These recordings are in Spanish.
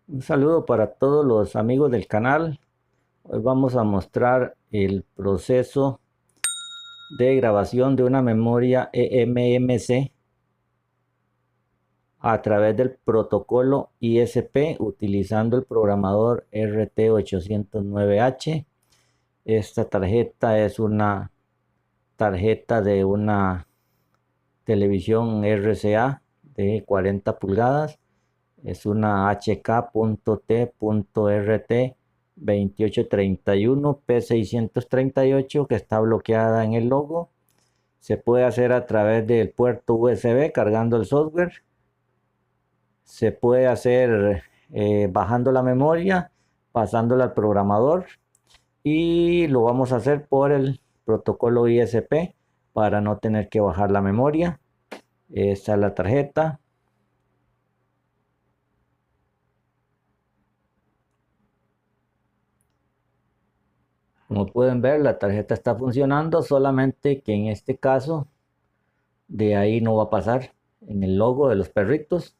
Un saludo para todos los amigos del canal. Hoy vamos a mostrar el proceso de grabación de una memoria eMMC a través del protocolo ISP utilizando el programador RT809H. Esta tarjeta es una tarjeta de una televisión RCA de 40 pulgadas. Es una HK.T.RT 2831 P638 que está bloqueada en el logo. Se puede hacer a través del puerto USB cargando el software. Se puede hacer bajando la memoria, pasándola al programador, y lo vamos a hacer por el protocolo ISP para no tener que bajar la memoria. Esta es la tarjeta. Como pueden ver, la tarjeta está funcionando, solamente que en este caso de ahí no va a pasar en el logo de los perritos.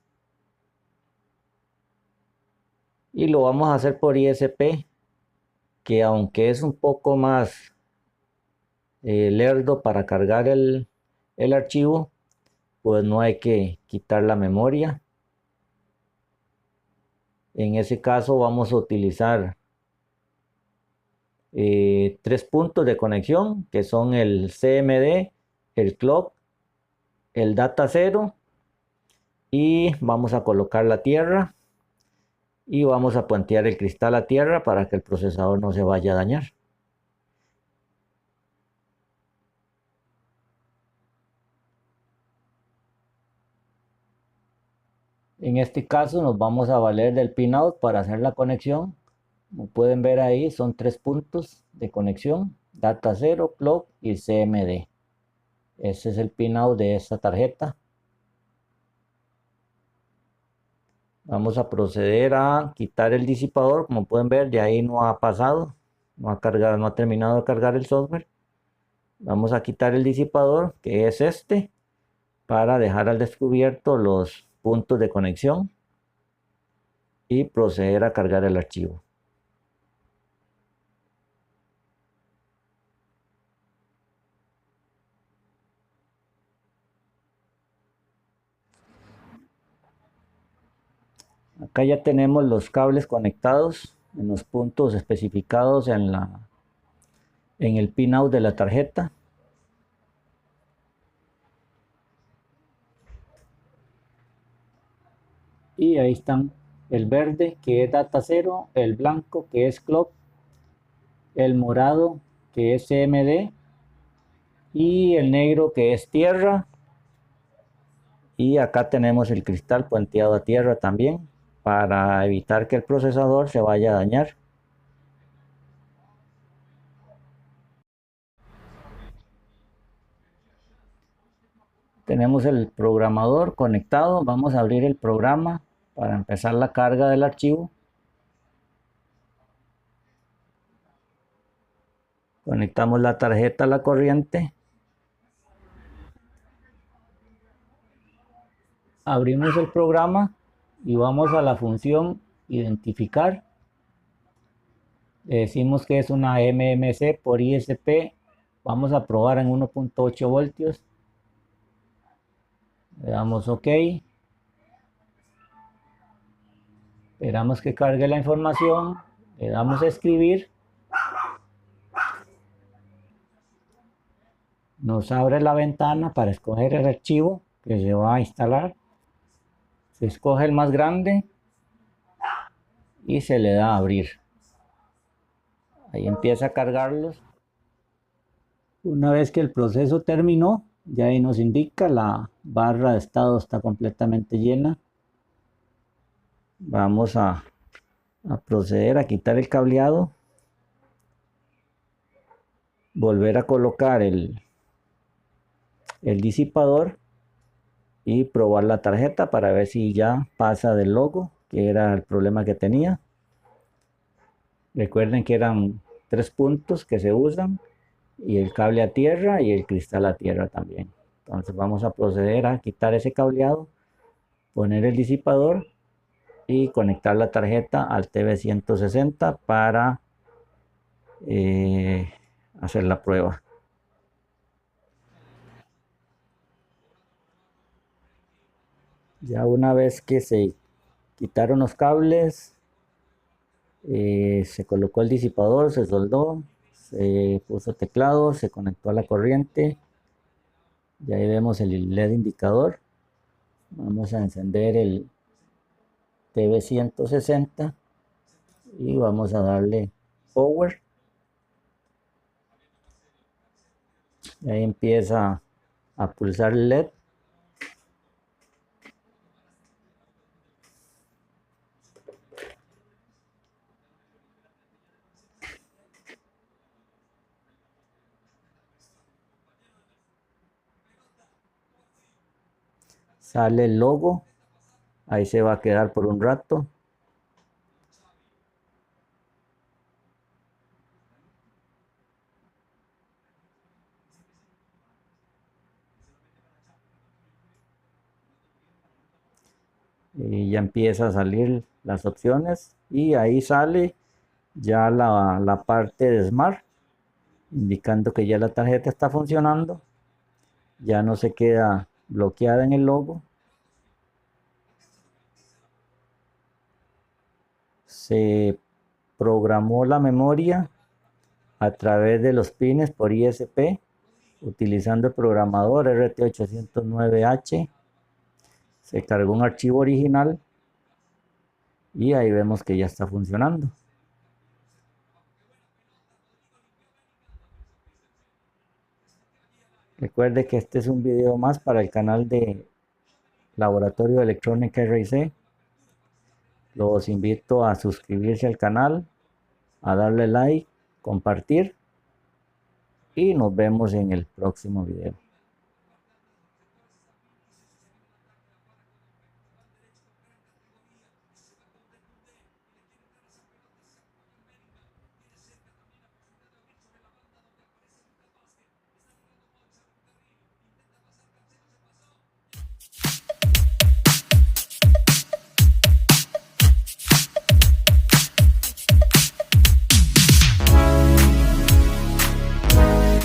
Y lo vamos a hacer por ISP, que aunque es un poco más lerdo para cargar el archivo, pues no hay que quitar la memoria. En ese caso vamos a utilizar 3 puntos de conexión, que son el CMD, el clock, el data 0, y vamos a colocar la tierra y vamos a puentear el cristal a tierra para que el procesador no se vaya a dañar. En este caso nos vamos a valer del pinout para hacer la conexión. Como pueden ver ahí, son 3 puntos de conexión: data 0, clock y CMD. Ese es el pinout de esta tarjeta. Vamos a proceder a quitar el disipador. Como pueden ver, de ahí no ha pasado, no ha cargado, no ha terminado de cargar el software. Vamos a quitar el disipador, que es este, para dejar al descubierto los puntos de conexión y proceder a cargar el archivo. Acá ya tenemos los cables conectados en los puntos especificados en el pinout de la tarjeta. Y ahí están: el verde, que es data 0, el blanco, que es clock, el morado, que es CMD, y el negro, que es tierra. Y acá tenemos el cristal puenteado a tierra también, para evitar que el procesador se vaya a dañar. Tenemos el programador conectado. Vamos a abrir el programa para empezar la carga del archivo. Conectamos la tarjeta a la corriente. Abrimos el programa y vamos a la función identificar. Le decimos que es una MMC por ISP. Vamos a probar en 1.8 voltios. Le damos OK. Esperamos que cargue la información. Le damos a escribir. Nos abre la ventana para escoger el archivo que se va a instalar. Se escoge el más grande y se le da a abrir. Ahí empieza a cargarlos. Una vez que el proceso terminó, ya ahí nos indica la barra de estado está completamente llena. Vamos a proceder a quitar el cableado, volver a colocar el disipador y probar la tarjeta para ver si ya pasa del logo, que era el problema que tenía. Recuerden que eran 3 puntos que se usan, y el cable a tierra y el cristal a tierra también. Entonces vamos a proceder a quitar ese cableado, poner el disipador y conectar la tarjeta al TV160 para hacer la prueba. Ya una vez que se quitaron los cables, se colocó el disipador, se soldó, se puso teclado, se conectó a la corriente. Y ahí vemos el LED indicador. Vamos a encender el TV160 y vamos a darle power. Y ahí empieza a pulsar el LED. Sale el logo, ahí se va a quedar por un rato. Y ya empieza a salir las opciones y ahí sale ya la parte de Smart, indicando que ya la tarjeta está funcionando. Ya no se queda bloqueada en el logo. Se programó la memoria a través de los pines por ISP utilizando el programador RT809H. Se cargó un archivo original y ahí vemos que ya está funcionando. Recuerde que este es un video más para el canal de Laboratorio de Electrónica RIC. Los invito a suscribirse al canal, a darle like, compartir y nos vemos en el próximo video.